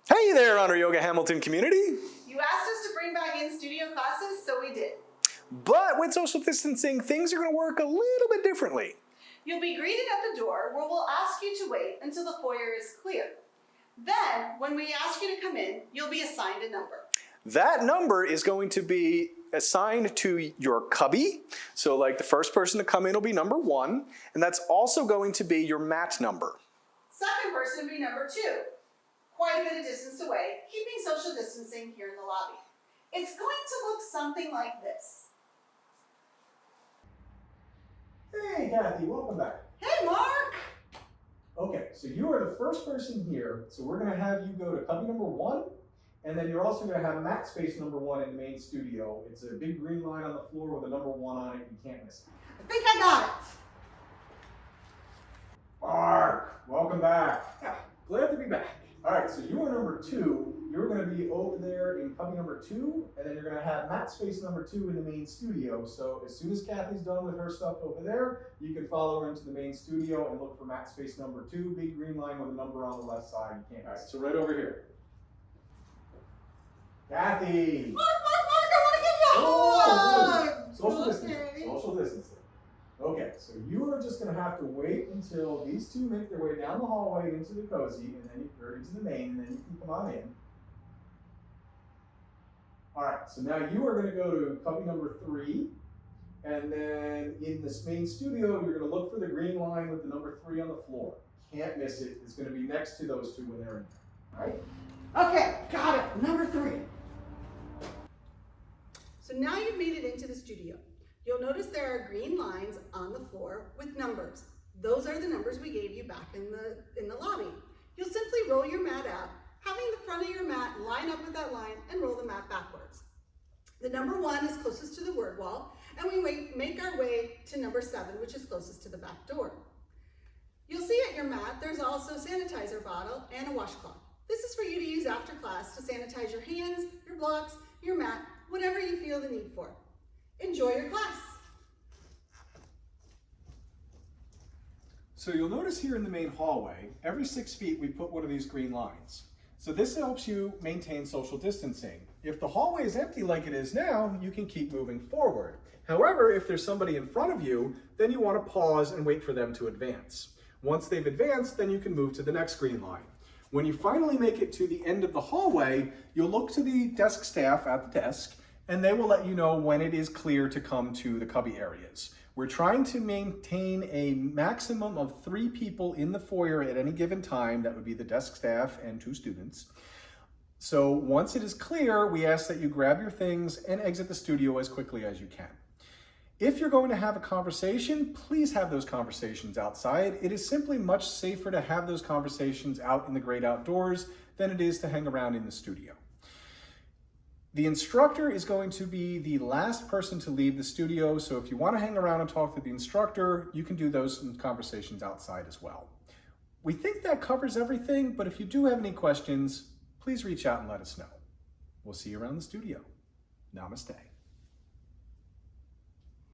Hey there, Honor Yoga Hamilton community. You asked us to bring back in studio classes, so we did. But with social distancing, things are going to work a little bit differently. You'll be greeted at the door where we'll ask you to wait until the foyer is clear. Then, when we ask you to come in, you'll be assigned a number. That number is going to be assigned to your cubby. So like the first person to come in will be number 1, and that's also going to be your mat number. Second person will be number 2. Quite a bit of distance away, keeping social distancing here in the lobby. It's going to look something like this. Hey, Kathy, welcome back. Hey, Mark! Okay, so you are the first person here, so we're going to have you go to cubby number 1, and then you're also going to have mat space number 1 in the main studio. It's a big green line on the floor with a number 1 on it. You can't miss it. I think I got it. Mark, welcome back. Glad to be back. All right, so you are number 2. You're going to be over there in cubby number 2, and then you're going to have mat space number 2 in the main studio. So as soon as Kathy's done with her stuff over there, you can follow her into the main studio and look for mat space number 2, big green line with a number on the left side. You can't miss it. So right over here. Kathy! Mark, I want to give you a hug! Social distancing. Social distancing. Okay, so you are just going to have to wait until these two make their way down the hallway into the cozy, and then or into the main, and then you can come on in. All right, so now you are going to go to cubby number 3, and then in this main studio, you're going to look for the green line with the number 3 on the floor. Can't miss it. It's going to be next to those two when they're in there. All right? Okay, got it. Number 3. So now you've made it into the studio. You'll notice there are green lines on the floor with numbers. Those are the numbers we gave you back in the lobby. You'll simply roll your mat out, having the front of your mat line up with that line and roll the mat backwards. The number 1 is closest to the word wall, and we make our way to number 7, which is closest to the back door. You'll see at your mat, there's also a sanitizer bottle and a washcloth. This is for you to use after class to sanitize your hands, your blocks, your mat, whatever you feel the need for. Enjoy your class. So you'll notice here in the main hallway, every 6 feet we put one of these green lines. So this helps you maintain social distancing. If the hallway is empty like it is now, you can keep moving forward. However, if there's somebody in front of you, then you want to pause and wait for them to advance. Once they've advanced, then you can move to the next green line. When you finally make it to the end of the hallway, you'll look to the desk staff at the desk, and they will let you know when it is clear to come to the cubby areas. We're trying to maintain a maximum of 3 people in the foyer at any given time. That would be the desk staff and 2 students. So once it is clear, we ask that you grab your things and exit the studio as quickly as you can. If you're going to have a conversation, please have those conversations outside. It is simply much safer to have those conversations out in the great outdoors than it is to hang around in the studio. The instructor is going to be the last person to leave the studio, so if you want to hang around and talk to the instructor, you can do those conversations outside as well. We think that covers everything, but if you do have any questions, please reach out and let us know. We'll see you around the studio. Namaste.